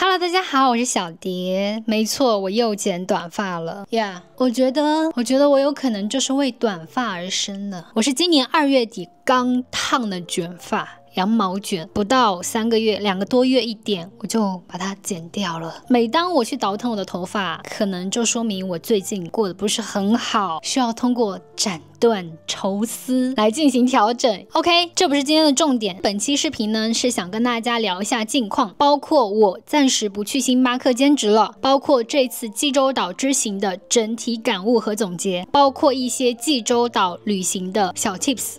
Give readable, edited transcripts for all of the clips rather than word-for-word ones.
Hello， 大家好，我是小蝶。没错，我又剪短发了呀。我觉得我有可能就是为短发而生的。我是今年2月底刚烫的卷发。羊毛卷不到3个月，2个多月一点，我就把它剪掉了。每当我去倒腾我的头发，可能就说明我最近过得不是很好，需要通过斩断、抽丝来进行调整。OK， 这不是今天的重点。本期视频呢是想跟大家聊一下近况，包括我暂时不去星巴克兼职了，包括这次济州岛之行的整体感悟和总结，包括一些济州岛旅行的小 tips。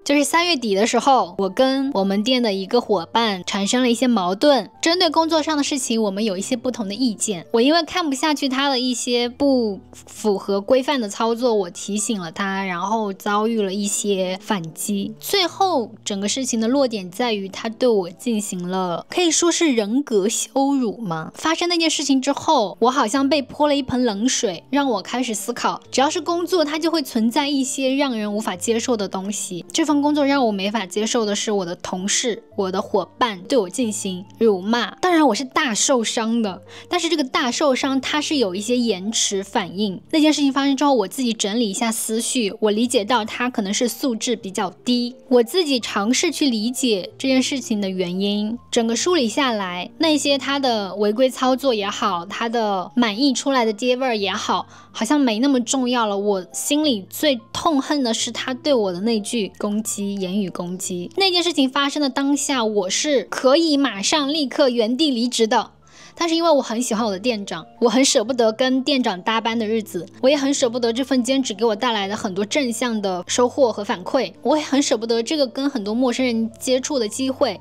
就是3月底的时候，我跟我们店的一个伙伴产生了一些矛盾，针对工作上的事情我们有一些不同的意见。我因为看不下去他的一些不符合规范的操作，我提醒了他，然后遭遇了一些反击。最后整个事情的落点在于他对我进行了可以说是人格羞辱吗？发生那件事情之后，我好像被泼了一盆冷水，让我开始思考，只要是工作它就会存在一些让人无法接受的东西。这份工作让我没法接受的是我的同事、我的伙伴对我进行辱骂。当然我是大受伤的，但是这个大受伤它是有一些延迟反应。那件事情发生之后，我自己整理一下思绪，我理解到它可能是素质比较低，我自己尝试去理解这件事情的原因。整个梳理下来，那些他的违规操作也好，他的满意出来的爹味儿也好，好像没那么重要了。我心里最痛恨的是他对我的那句攻击，言语攻击。那件事情发生的当下，我是可以马上立刻原地离职的，但是因为我很喜欢我的店长，我很舍不得跟店长搭班的日子，我也很舍不得这份兼职给我带来的很多正向的收获和反馈，我也很舍不得这个跟很多陌生人接触的机会。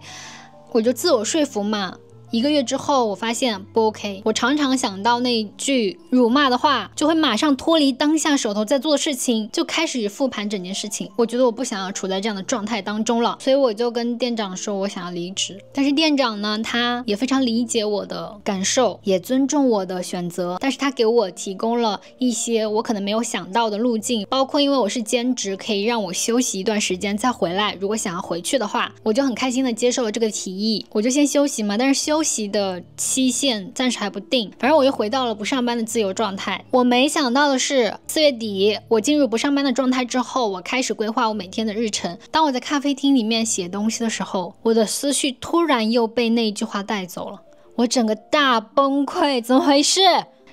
我就自我说服嘛，1个月之后我发现不 OK， 我常常想到那句辱骂的话，就会马上脱离当下手头在做的事情，就开始复盘整件事情。我觉得我不想要处在这样的状态当中了，所以我就跟店长说我想要离职。但是店长呢，他也非常理解我的感受，也尊重我的选择，但是他给我提供了一些我可能没有想到的路径，包括因为我是兼职，可以让我休息一段时间再回来，如果想要回去的话，我就很开心的接受了这个提议。我就先休息嘛，但是休息的期限暂时还不定，反正我又回到了不上班的自由状态。我没想到的是，4月底我进入不上班的状态之后，我开始规划我每天的日程。当我在咖啡厅里面写东西的时候，我的思绪突然又被那一句话带走了，我整个大崩溃，怎么回事？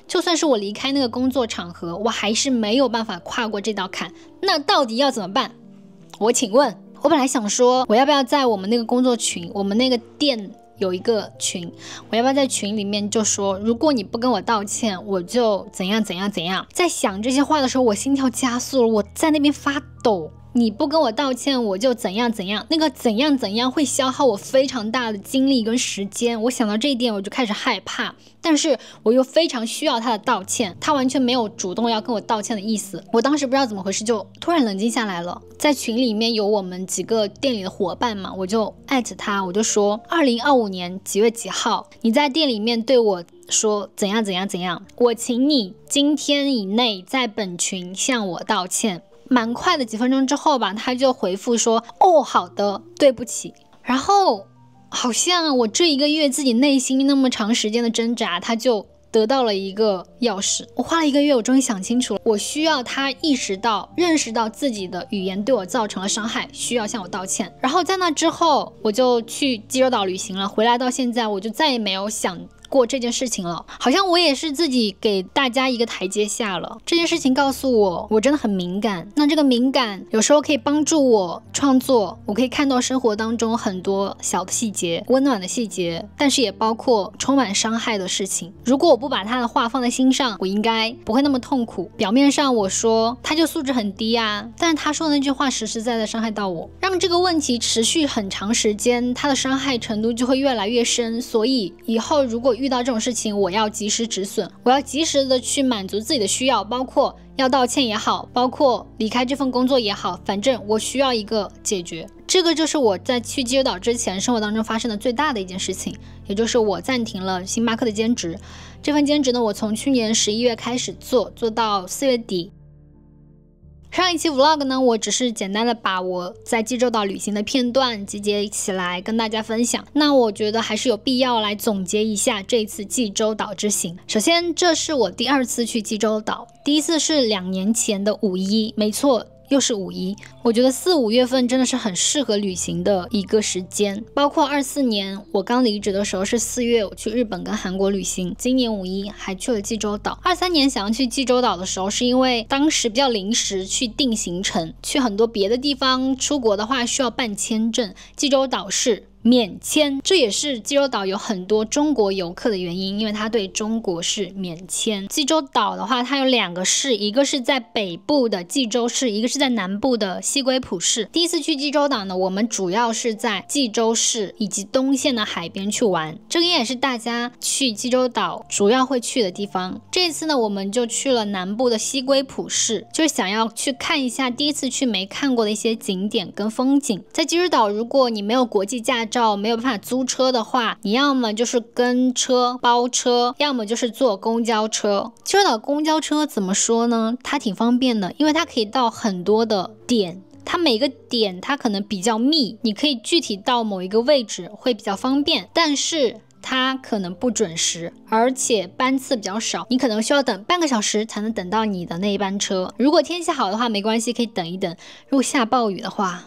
就算是我离开那个工作场合，我还是没有办法跨过这道坎，那到底要怎么办？我请问，我本来想说我要不要在我们那个工作群，我们那个店有一个群，我要不要在群里面就说，如果你不跟我道歉，我就怎样怎样怎样。在想这些话的时候，我心跳加速了，我在那边发抖。你不跟我道歉，我就怎样怎样，那个怎样怎样会消耗我非常大的精力跟时间。我想到这一点，我就开始害怕，但是我又非常需要他的道歉，他完全没有主动要跟我道歉的意思。我当时不知道怎么回事，就突然冷静下来了。在群里面有我们几个店里的伙伴嘛，我就艾特他，我就说2025年几月几号，你在店里面对我说怎样怎样怎样，我请你今天以内在本群向我道歉。蛮快的几分钟之后吧，他就回复说，哦，好的，对不起。然后好像我这1个月自己内心那么长时间的挣扎，他就得到了一个钥匙。我花了1个月，我终于想清楚了，我需要他意识到、认识到自己的语言对我造成了伤害，需要向我道歉。然后在那之后，我就去济州岛旅行了，回来到现在，我就再也没有想过这件事情了，好像我也是自己给大家一个台阶下了。这件事情告诉我，我真的很敏感。那这个敏感有时候可以帮助我创作，我可以看到生活当中很多小的细节，温暖的细节，但是也包括充满伤害的事情。如果我不把他的话放在心上，我应该不会那么痛苦。表面上我说他就素质很低啊，但是他说的那句话实实在在伤害到我，让这个问题持续很长时间，他的伤害程度就会越来越深。所以以后如果遇到这种事情，我要及时止损，我要及时的去满足自己的需要，包括要道歉也好，包括离开这份工作也好，反正我需要一个解决。这个就是我在去济州岛之前生活当中发生的最大的一件事情，也就是我暂停了星巴克的兼职。这份兼职呢，我从去年11月开始做到4月底。上一期 vlog 呢，我只是简单的把我在济州岛旅行的片段集结起来跟大家分享。那我觉得还是有必要来总结一下这次济州岛之行。首先，这是我第2次去济州岛，第一次是2年前的5一，没错，又是5一。我觉得4、5月份真的是很适合旅行的一个时间，包括24年我刚离职的时候是4月，我去日本跟韩国旅行，今年5一还去了济州岛。23年想要去济州岛的时候，是因为当时比较临时去定行程，去很多别的地方出国的话需要办签证，济州岛是免签，这也是济州岛有很多中国游客的原因，因为它对中国是免签。济州岛的话，它有2个市，一个是在北部的济州市，一个是在南部的西归浦市。第一次去济州岛呢，我们主要是在济州市以及东线的海边去玩，这个也是大家去济州岛主要会去的地方。这一次呢，我们就去了南部的西归浦市，就是想要去看一下第一次去没看过的一些景点跟风景。在济州岛，如果你没有国际驾照，没有办法租车的话，你要么就是跟车包车，要么就是坐公交车。济州岛公交车怎么说呢？它挺方便的，因为它可以到很多的点，它每个点它可能比较密，你可以具体到某一个位置会比较方便，但是它可能不准时，而且班次比较少，你可能需要等半个小时才能等到你的那一班车。如果天气好的话没关系，可以等一等，如果下暴雨的话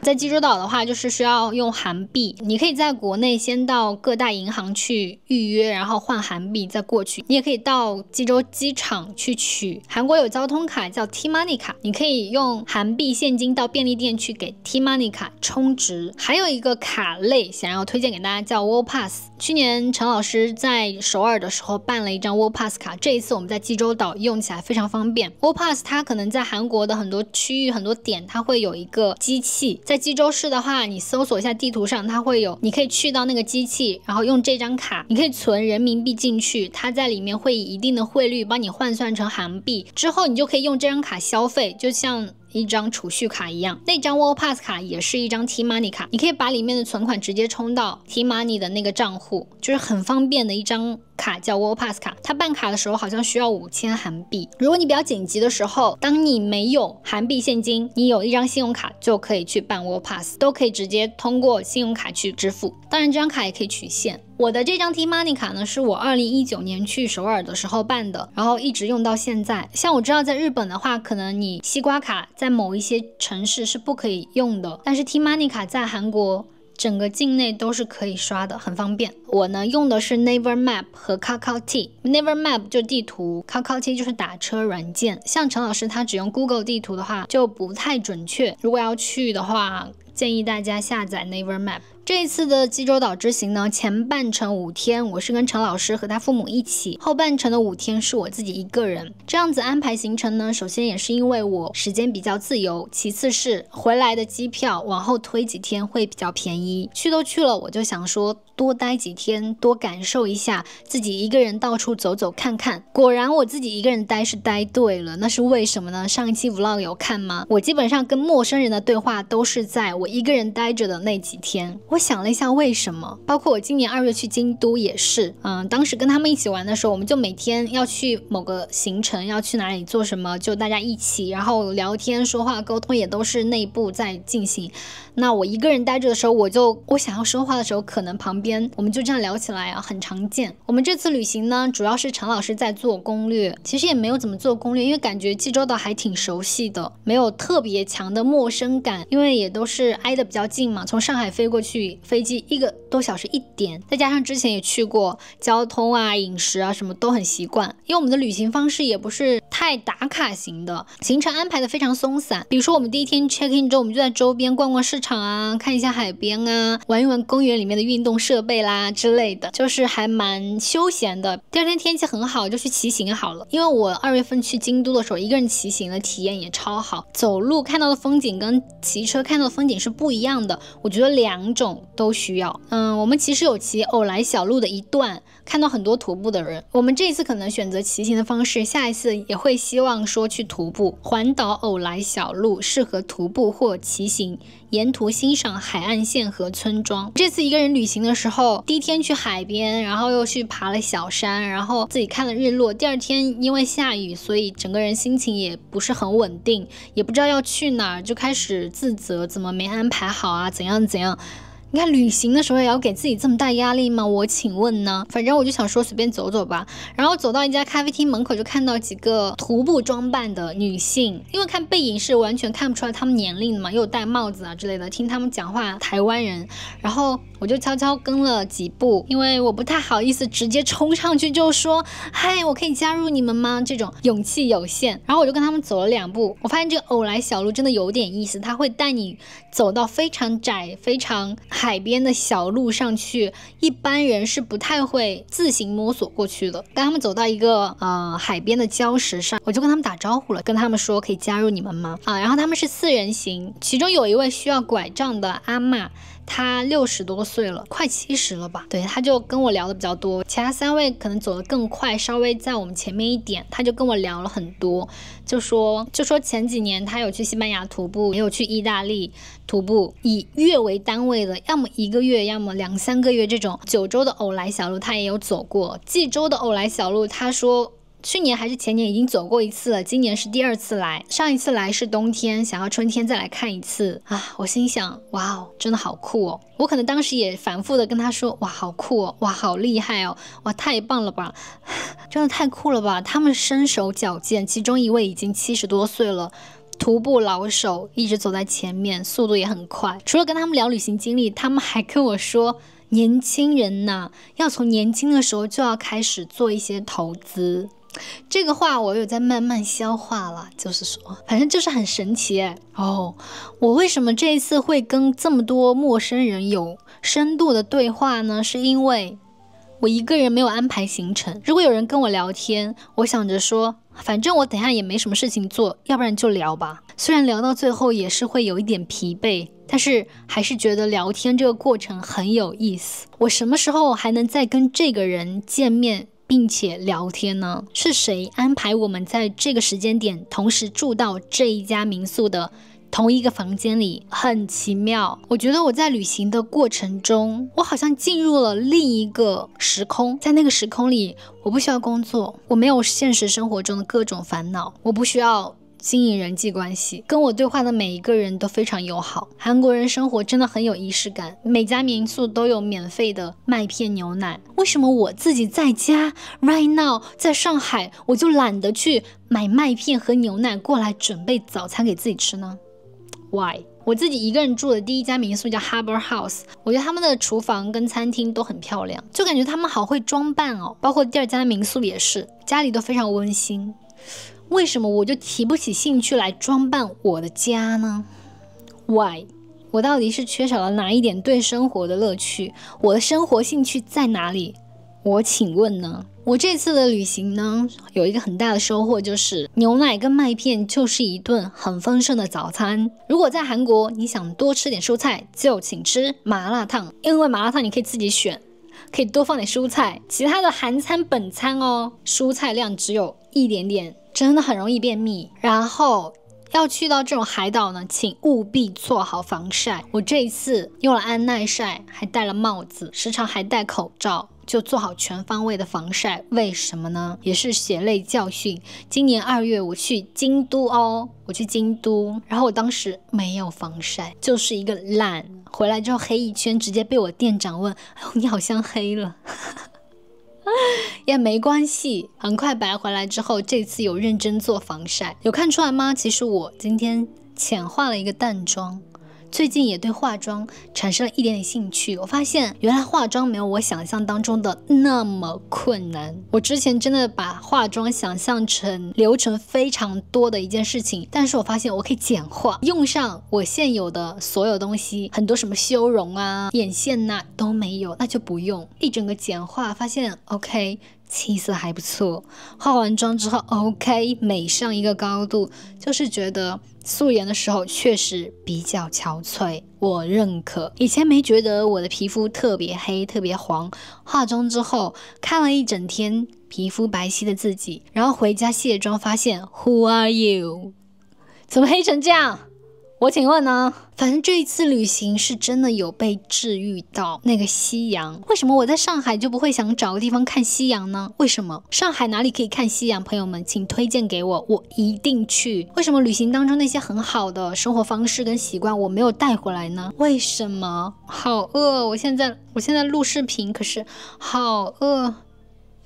在济州岛的话，就是需要用韩币，你可以在国内先到各大银行去预约，然后换韩币再过去。你也可以到济州机场去取，韩国有交通卡叫 T-Money 卡，你可以用韩币现金到便利店去给 T-Money 卡充值。还有一个卡类想要推荐给大家叫 World Pass， 去年陈老师在首尔的时候办了一张 World Pass 卡，这一次我们在济州岛用起来非常方便。World Pass 它可能在韩国的很多区域很多点它会有一个机器，在济州市的话，你搜索一下地图上，它会有，你可以去到那个机器，然后用这张卡，你可以存人民币进去，它在里面会以一定的汇率帮你换算成韩币，之后你就可以用这张卡消费，就像一张储蓄卡一样。那张 World Pass 卡也是一张 T-Money 卡，你可以把里面的存款直接充到 T-Money 的那个账户，就是很方便的一张卡，叫 World Pass 卡。它办卡的时候好像需要5000韩币。如果你比较紧急的时候，当你没有韩币现金，你有一张信用卡就可以去办 World Pass， 都可以直接通过信用卡去支付。当然这张卡也可以取现。我的这张 T-Money 卡呢，是我2019年去首尔的时候办的，然后一直用到现在。像我知道在日本的话，可能你西瓜卡在某一些城市是不可以用的，但是 T-Money 卡在韩国整个境内都是可以刷的，很方便。我呢用的是 Naver Map 和 Kakao T。Naver Map 就是地图， Kakao T 就是打车软件。像陈老师他只用 Google 地图的话就不太准确，如果要去的话建议大家下载 Naver Map。这一次的济州岛之行呢，前半程5天我是跟陈老师和他父母一起，后半程的5天是我自己一个人。这样子安排行程呢，首先也是因为我时间比较自由，其次是回来的机票往后推几天会比较便宜。去都去了，我就想说多待几天，多感受一下自己一个人到处走走看看。果然我自己一个人待是待对了，那是为什么呢？上一期 vlog 有看吗？我基本上跟陌生人的对话都是在我一个人待着的那几天。我想了一下为什么，包括我今年2月去京都也是，当时跟他们一起玩的时候，我们就每天要去某个行程，要去哪里做什么，就大家一起，然后聊天说话沟通也都是内部在进行。那我一个人待着的时候，我想要说话的时候，可能旁边我们就这样聊起来啊，很常见。我们这次旅行呢，主要是陈老师在做攻略，其实也没有怎么做攻略，因为感觉济州岛还挺熟悉的，没有特别强的陌生感，因为也都是挨得比较近嘛，从上海飞过去，飞机1个多小时一点，再加上之前也去过，交通啊饮食啊什么都很习惯。因为我们的旅行方式也不是太打卡型的，行程安排的非常松散。比如说我们第一天 check in 之后，我们就在周边逛逛市场啊，看一下海边啊，玩一玩公园里面的运动设备啦之类的，就是还蛮休闲的。第二天天气很好，就去骑行好了。因为我2月份去京都的时候，一个人骑行的体验也超好，走路看到的风景跟骑车看到的风景是不一样的，我觉得2种都需要。我们其实有骑偶来小路的一段，看到很多徒步的人。我们这一次可能选择骑行的方式，下一次也会希望说去徒步。环岛偶来小路适合徒步或骑行，沿途欣赏海岸线和村庄。这次一个人旅行的时时候，第一天去海边，然后又去爬了小山，然后自己看了日落。第二天因为下雨，所以整个人心情也不是很稳定，也不知道要去哪儿，就开始自责，怎么没安排好啊，怎样怎样。你看旅行的时候也要给自己这么大压力吗？我请问呢？反正我就想说随便走走吧。然后走到一家咖啡厅门口，就看到几个徒步装扮的女性，因为看背影是完全看不出来她们年龄的嘛，又有戴帽子啊之类的，听她们讲话台湾人。然后我就悄悄跟了几步，因为我不太好意思直接冲上去就说嗨，我可以加入你们吗？这种勇气有限。然后我就跟他们走了2步，我发现这个偶来小路真的有点意思，它会带你走到非常窄非常海边的小路上去，一般人是不太会自行摸索过去的。跟他们走到一个海边的礁石上，我就跟他们打招呼了，跟他们说可以加入你们吗？然后他们是4人行，其中有一位需要拐杖的阿嬷，他60多岁了，快70了吧。对，他就跟我聊的比较多，其他3位可能走得更快，稍微在我们前面一点，他就跟我聊了很多，就说前几年他有去西班牙徒步，也有去意大利徒步，以月为单位的，要么1个月，要么2、3个月，这种9州的偶来小路他也有走过。济州的偶来小路，他说去年还是前年已经走过1次了，今年是第2次来，上一次来是冬天，想要春天再来看1次啊！我心想，哇哦，真的好酷哦！我可能当时也反复的跟他说，哇，好酷哦，哇，好厉害哦，哇，太棒了吧，真的太酷了吧！他们身手矫健，其中一位已经70多岁了。徒步老手，一直走在前面，速度也很快。除了跟他们聊旅行经历，他们还跟我说，年轻人呐，要从年轻的时候就要开始做一些投资。这个话我有在慢慢消化了，就是说，反正就是很神奇耶。我为什么这一次会跟这么多陌生人有深度的对话呢？是因为我一个人没有安排行程。如果有人跟我聊天，我想着说，反正我等下也没什么事情做，要不然就聊吧。虽然聊到最后也是会有一点疲惫，但是还是觉得聊天这个过程很有意思。我什么时候还能再跟这个人见面并且聊天呢？是谁安排我们在这个时间点同时住到这一家民宿的同一个房间里？很奇妙。我觉得我在旅行的过程中，我好像进入了另一个时空，在那个时空里，我不需要工作，我没有现实生活中的各种烦恼，我不需要经营人际关系，跟我对话的每一个人都非常友好。韩国人生活真的很有仪式感，每家民宿都有免费的麦片牛奶。为什么我自己在家 right now 在上海，我就懒得去买麦片和牛奶过来准备早餐给自己吃呢？ Why？ 我自己一个人住的第一家民宿叫 Harbor House， 我觉得他们的厨房跟餐厅都很漂亮，就感觉他们好会装扮哦。包括第2家民宿也是，家里都非常温馨。为什么我就提不起兴趣来装扮我的家呢？ Why？ 我到底是缺少了哪一点对生活的乐趣？我的生活兴趣在哪里？我请问呢？我这次的旅行呢，有一个很大的收获，就是牛奶跟麦片就是一顿很丰盛的早餐。如果在韩国你想多吃点蔬菜，就请吃麻辣烫，因为麻辣烫你可以自己选，可以多放点蔬菜。其他的韩餐本餐哦，蔬菜量只有一点点，真的很容易便秘。然后要去到这种海岛呢，请务必做好防晒。我这一次用了安耐晒，还戴了帽子，时常还戴口罩，就做好全方位的防晒。为什么呢？也是血泪教训。今年2月我去京都哦，然后我当时没有防晒，就是一个懒，回来之后黑一圈，直接被我店长问，你好像黑了。也没关系，很快白回来之后，这次有认真做防晒。有看出来吗？其实我今天浅化了一个淡妆，最近也对化妆产生了一点点兴趣。我发现原来化妆没有我想象当中的那么困难。我之前真的把化妆想象成流程非常多的一件事情，但是我发现我可以简化，用上我现有的所有东西，很多什么修容啊、眼线啊都没有，那就不用，一整个简化，发现 OK，气色还不错，化完妆之后 OK， 美上一个高度，就是觉得素颜的时候确实比较憔悴，我认可。以前没觉得我的皮肤特别黑特别黄，化妆之后看了一整天皮肤白皙的自己，然后回家卸妆发现 Who are you？ 怎么黑成这样？我请问呢？反正这一次旅行是真的有被治愈到那个夕阳。为什么我在上海就不会想找个地方看夕阳呢？为什么上海哪里可以看夕阳？朋友们，请推荐给我，我一定去。为什么旅行当中那些很好的生活方式跟习惯我没有带回来呢？为什么？好饿，我现在录视频，可是好饿。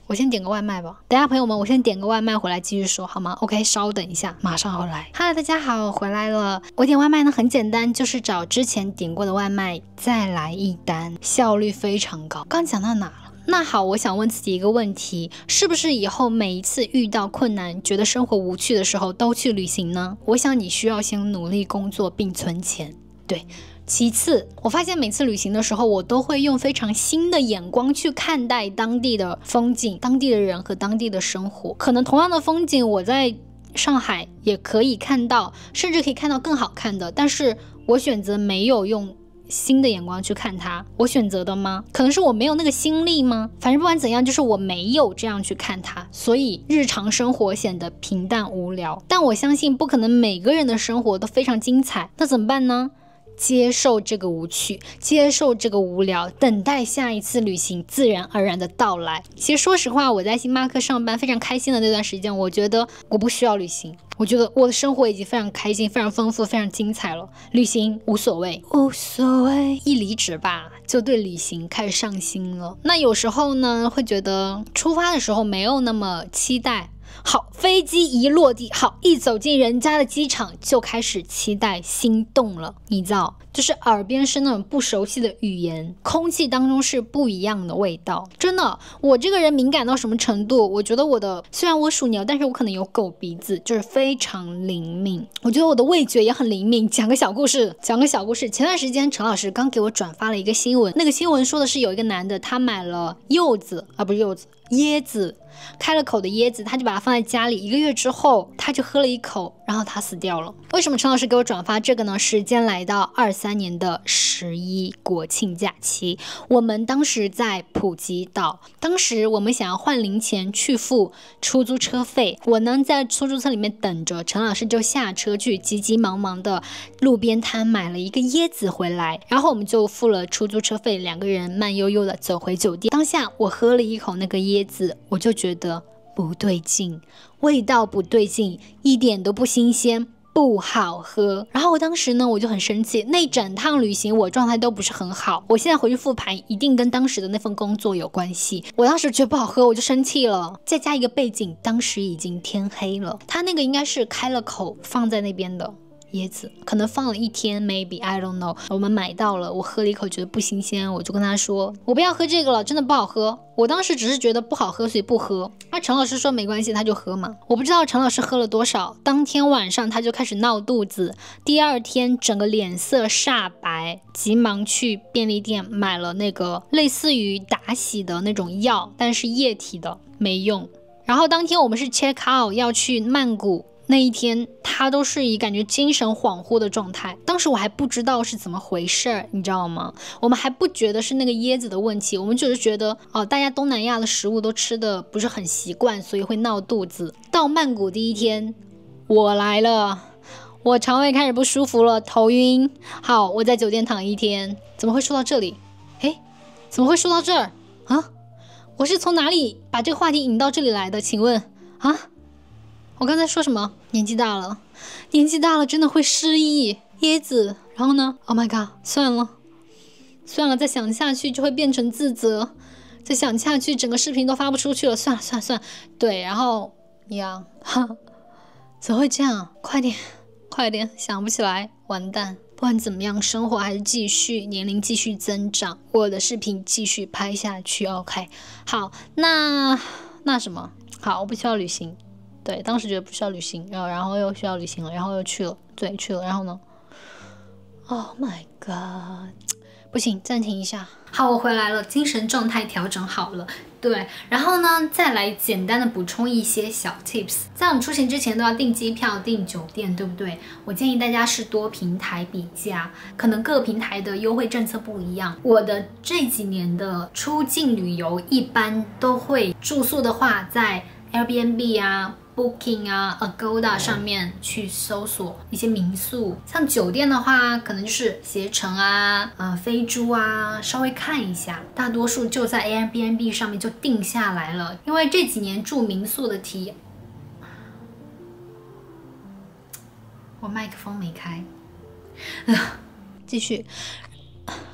我先点个外卖吧。等一下朋友们，我先点个外卖回来继续说好吗 ？OK， 稍等一下，马上回来。Hello， 大家好，我回来了。我点外卖呢很简单，就是找之前点过的外卖再来一单，效率非常高。刚讲到哪了？那好，我想问自己一个问题，是不是以后每一次遇到困难，觉得生活无趣的时候都去旅行呢？我想你需要先努力工作并存钱。对。其次，我发现每次旅行的时候，我都会用非常新的眼光去看待当地的风景、当地的人和当地的生活。可能同样的风景，我在上海也可以看到，甚至可以看到更好看的，但是我选择没有用新的眼光去看它。我选择的吗？可能是我没有那个心力吗？反正不管怎样，就是我没有这样去看它，所以日常生活显得平淡无聊。但我相信不可能每个人的生活都非常精彩，那怎么办呢？接受这个无趣，接受这个无聊，等待下一次旅行自然而然的到来。其实说实话，我在星巴克上班非常开心的那段时间，我觉得我不需要旅行，我觉得我的生活已经非常开心、非常丰富、非常精彩了，旅行无所谓，无所谓。一离职吧，就对旅行开始上心了。那有时候呢，会觉得出发的时候没有那么期待。好，飞机一落地，好，一走进人家的机场就开始期待心动了。你知道，就是耳边是那种不熟悉的语言，空气当中是不一样的味道。真的，我这个人敏感到什么程度？我觉得虽然我属牛，但是我可能有狗鼻子，就是非常灵敏。我觉得我的味觉也很灵敏。讲个小故事。前段时间陈老师刚给我转发了一个新闻，那个新闻说的是有一个男的，他买了椰子，开了口的椰子，他就把它放在家里，1个月之后他就喝了一口，然后他死掉了。为什么陈老师给我转发这个呢？时间来到23年的11国庆假期，我们当时在普吉岛，当时我们想要换零钱去付出租车费，我呢在出租车里面等着，陈老师就下车去急急忙忙的路边摊买了一个椰子回来，然后我们就付了出租车费，2个人慢悠悠的走回酒店。当下我喝了一口那个椰子，我就觉得不对劲，味道不对劲，一点都不新鲜，不好喝。然后我当时呢，我就很生气，那整趟旅行我状态都不是很好。我现在回去复盘，一定跟当时的那份工作有关系。我当时觉得不好喝，我就生气了。再加一个背景，当时已经天黑了，他那个应该是开了口放在那边的椰子，可能放了1天 maybe I don't know。 我们买到了，我喝了一口觉得不新鲜，我就跟他说我不要喝这个了，真的不好喝。我当时只是觉得不好喝所以不喝，那陈老师说没关系他就喝嘛。我不知道陈老师喝了多少，当天晚上他就开始闹肚子，第2天整个脸色煞白，急忙去便利店买了那个类似于打喜的那种药，但是液体的，没用。然后当天我们是 check out 要去曼谷，那一天他都是以感觉精神恍惚的状态，当时我还不知道是怎么回事，你知道吗？我们还不觉得是那个椰子的问题，我们只是觉得大家东南亚的食物都吃的不是很习惯，所以会闹肚子。到曼谷第1天，我来了，我肠胃开始不舒服了，头晕。好，我在酒店躺1天，怎么会说到这里？怎么会说到这儿啊？我是从哪里把这个话题引到这里来的？请问啊？我刚才说什么？年纪大了真的会失忆。椰子，然后呢 ？Oh my god， 算了，再想下去就会变成自责，再想下去整个视频都发不出去了。算了。对，然后怎么会这样？快点，想不起来，完蛋。不管怎么样，生活还是继续，年龄继续增长，我的视频继续拍下去。OK， 好，那什么？好，我不需要旅行。对，当时觉得不需要旅行，然后又需要旅行了，然后又去了，然后呢 ？Oh my god， 不行，暂停一下。好，我回来了，精神状态调整好了。对，然后呢，再来简单的补充一些小 tips。在我们出行之前都要订机票、订酒店，对不对？我建议大家是多平台比价，可能各平台的优惠政策不一样。我的这几年的出境旅游，一般都会住宿的话，在 Airbnb 啊。Booking 啊、Agoda 上面去搜索一些民宿。像酒店的话，可能就是携程啊、飞猪啊，稍微看一下。大多数就在 Airbnb 上面就定下来了。因为这几年住民宿的体验，我麦克风没开，继续。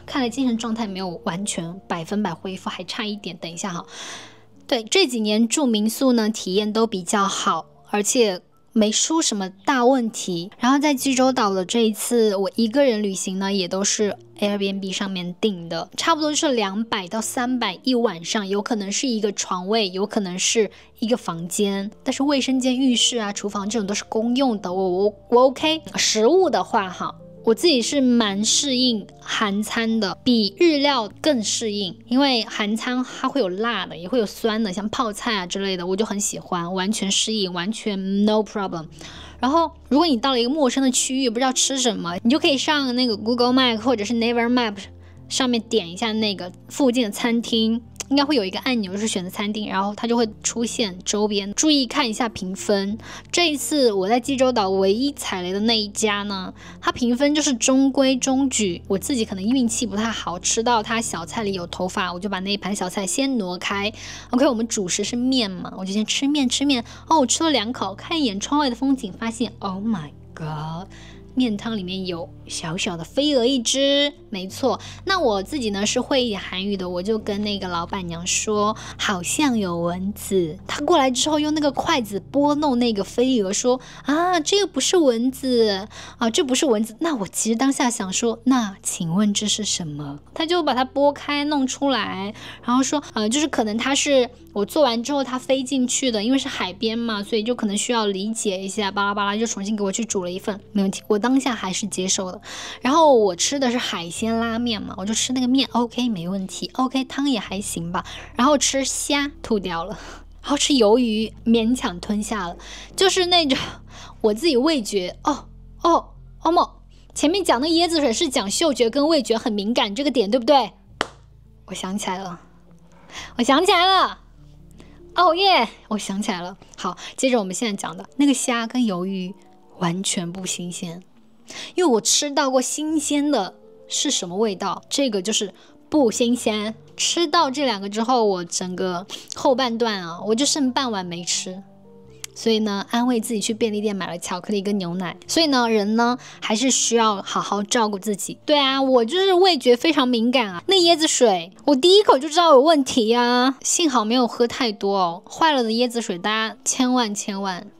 看来精神状态没有完全100%恢复，还差一点。等一下哈。对，这几年住民宿呢，体验都比较好，而且没出什么大问题。然后在济州岛的这一次，我一个人旅行呢，也都是 Airbnb 上面订的，差不多是200到300一晚上，有可能是一个床位，有可能是一个房间。但是卫生间、浴室啊、厨房这种都是公用的，我 OK。食物的话哈。我自己是蛮适应韩餐的，比日料更适应，因为韩餐它会有辣的，也会有酸的，像泡菜啊之类的，我就很喜欢，完全适应，完全 no problem。然后，如果你到了一个陌生的区域，不知道吃什么，你就可以上那个 Google Map 或者是 Naver Map 上面点一下那个附近的餐厅。应该会有一个按钮是选择餐厅，然后它就会出现周边，注意看一下评分。这一次我在济州岛唯一踩雷的那一家呢，它评分就是中规中矩。我自己可能运气不太好，吃到它小菜里有头发，我就把那一盘小菜先挪开。OK， 我们主食是面嘛，我就先吃面。哦，我吃了2口，看一眼窗外的风景，发现 Oh my God，面汤里面有小小的飞蛾1只，没错。那我自己呢是会一点韩语的，我就跟那个老板娘说，好像有蚊子。她过来之后用那个筷子拨弄那个飞蛾，说啊，这个不是蚊子啊，这不是蚊子。那我其实当下想说，那请问这是什么？她就把它拨开弄出来，然后说，就是可能它是我做完之后它飞进去的，因为是海边嘛，所以就可能需要理解一下，巴拉巴拉就重新给我去煮了一份，没问题。我当下还是接受的。然后我吃的是海鲜拉面嘛，我就吃那个面 OK 没问题 OK， 汤也还行吧。然后吃虾吐掉了，然后吃鱿鱼勉强吞下了，就是那种我自己味觉前面讲的椰子水是讲嗅觉跟味觉很敏感这个点对不对？我想起来了哦耶，我想起来了。好，接着我们现在讲的那个虾跟鱿鱼完全不新鲜，因为我吃到过新鲜的是什么味道，这个就是不新鲜。吃到这2个之后，我整个后半段啊，我就剩半碗没吃。所以呢，安慰自己去便利店买了巧克力跟牛奶。所以呢，人呢还是需要好好照顾自己。对啊，我就是味觉非常敏感啊。那椰子水，我第一口就知道有问题啊，幸好没有喝太多哦。坏了的椰子水，大家千万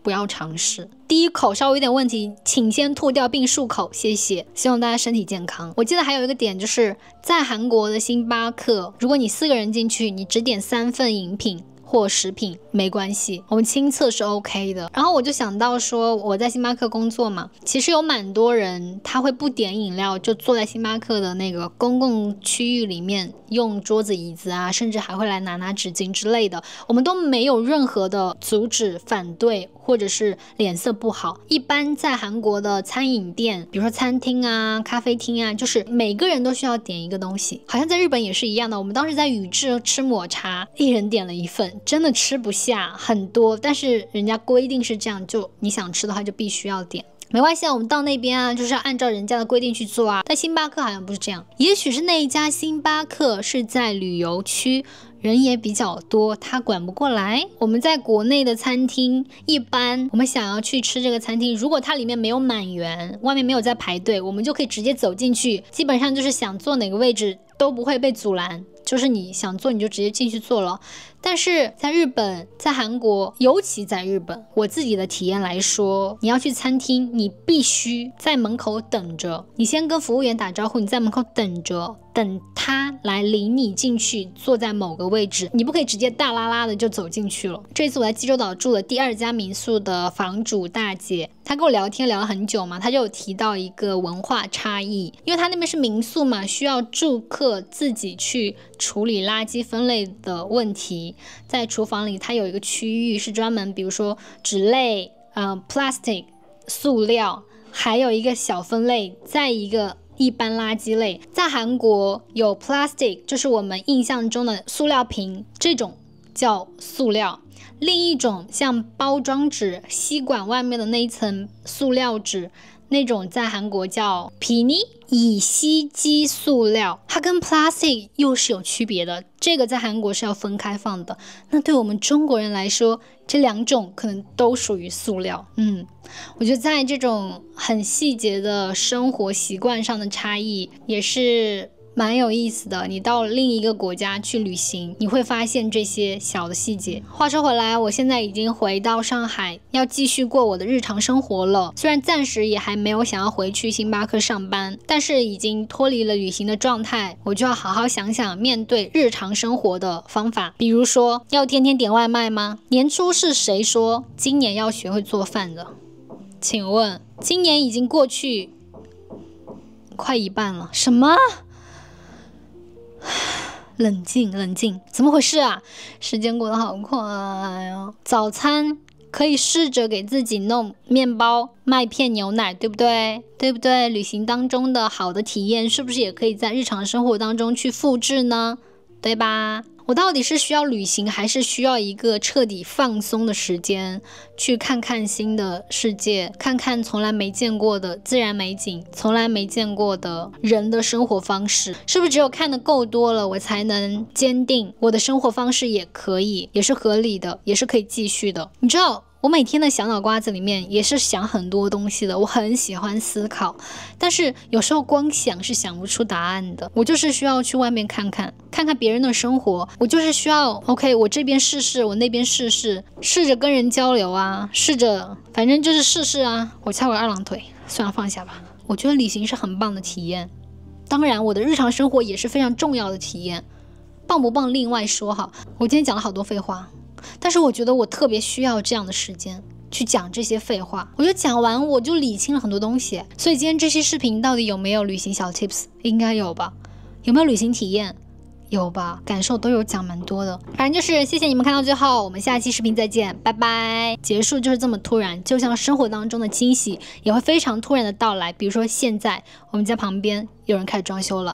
不要尝试。第一口稍微有点问题，请先吐掉并漱口，谢谢。希望大家身体健康。我记得还有一个点，就是在韩国的星巴克，如果你4个人进去，你只点3份饮品或食品没关系，我们亲测是 OK 的。然后我就想到说，我在星巴克工作嘛，其实有蛮多人他会不点饮料，就坐在星巴克的那个公共区域里面，用桌子椅子啊，甚至还会来拿纸巾之类的，我们都没有任何的阻止、反对或者是脸色不好。一般在韩国的餐饮店，比如说餐厅啊、咖啡厅啊，就是每个人都需要点一个东西，好像在日本也是一样的。我们当时在宇治吃抹茶，一人点了1份，真的吃不下很多，但是人家规定是这样，就你想吃的话就必须要点。没关系啊，我们到那边啊，就是要按照人家的规定去做啊。但星巴克好像不是这样，也许是那一家星巴克是在旅游区，人也比较多，他管不过来。我们在国内的餐厅，一般我们想要去吃这个餐厅，如果它里面没有满员，外面没有在排队，我们就可以直接走进去，基本上就是想坐哪个位置都不会被阻拦，就是你想坐你就直接进去坐了。但是在日本，在韩国，尤其在日本，我自己的体验来说，你要去餐厅，你必须在门口等着，你先跟服务员打招呼，你在门口等着，等他来领你进去，坐在某个位置，你不可以直接大拉拉的就走进去了。这次我在济州岛住的第2家民宿的房主大姐，她跟我聊天聊了很久嘛，她就有提到一个文化差异，因为她那边是民宿嘛，需要住客自己去处理垃圾分类的问题。在厨房里，它有一个区域是专门，比如说纸类、plastic 塑料，还有一个小分类，再一个一般垃圾类。在韩国有 plastic， 就是我们印象中的塑料瓶，这种叫塑料。另一种像包装纸、吸管外面的那一层塑料纸，那种在韩国叫皮尼乙烯基塑料，它跟 plastic 又是有区别的，这个在韩国是要分开放的。那对我们中国人来说，这两种可能都属于塑料。我觉得在这种很细节的生活习惯上的差异也是蛮有意思的。你到另一个国家去旅行，你会发现这些小的细节。话说回来，我现在已经回到上海，要继续过我的日常生活了。虽然暂时也还没有想要回去星巴克上班，但是已经脱离了旅行的状态，我就要好好想想面对日常生活的方法。比如说，要天天点外卖吗？年初是谁说今年要学会做饭的？请问，今年已经过去快一半了。什么？冷静，怎么回事啊？时间过得好快啊！早餐可以试着给自己弄面包、麦片、牛奶，对不对？旅行当中的好的体验，是不是也可以在日常生活当中去复制呢？对吧？我到底是需要旅行，还是需要一个彻底放松的时间，去看看新的世界，看看从来没见过的自然美景，从来没见过的人的生活方式？是不是只有看得够多了，我才能坚定我的生活方式也可以，也是合理的，也是可以继续的？你知道我每天的小脑瓜子里面也是想很多东西的，我很喜欢思考，但是有时候光想是想不出答案的。我就是需要去外面看看别人的生活，我就是需要 OK， 我这边试试，我那边试试，试着跟人交流啊，试着反正就是试试啊。我翘个二郎腿，算了，放下吧。我觉得旅行是很棒的体验，当然我的日常生活也是非常重要的体验，棒不棒另外说哈。我今天讲了好多废话，但是我觉得我特别需要这样的时间去讲这些废话。我觉得讲完我就理清了很多东西，所以今天这期视频到底有没有旅行小 tips？ 应该有吧。有没有旅行体验？有吧，感受都有讲蛮多的。反正就是谢谢你们看到最后，我们下期视频再见，拜拜。结束就是这么突然，就像生活当中的惊喜也会非常突然的到来。比如说现在我们家旁边有人开始装修了。